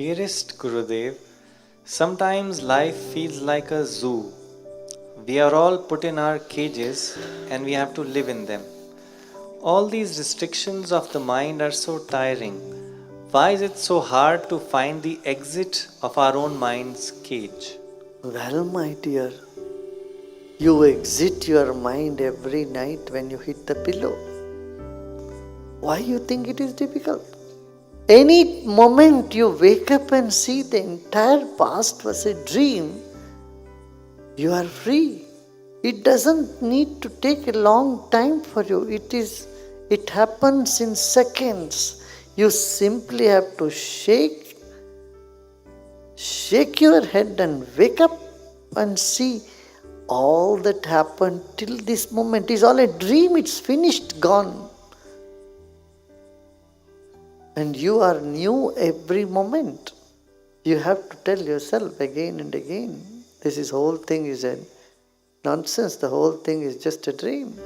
Dearest Gurudev, sometimes life feels like a zoo. We are all put in our cages and we have to live in them. All these restrictions of the mind are so tiring. Why is it so hard to find the exit of our own mind's cage? Well, my dear, you exit your mind every night when you hit the pillow. Why you think it is difficult? Any moment you wake up and see the entire past was a dream, you are free. It doesn't need to take a long time for you. It happens in seconds. You simply have to shake your head and wake up and see all that happened till this moment is all a dream. It's finished, gone. And you are new every moment. You have to tell yourself again and again, this whole thing is a nonsense. The whole thing is just a dream.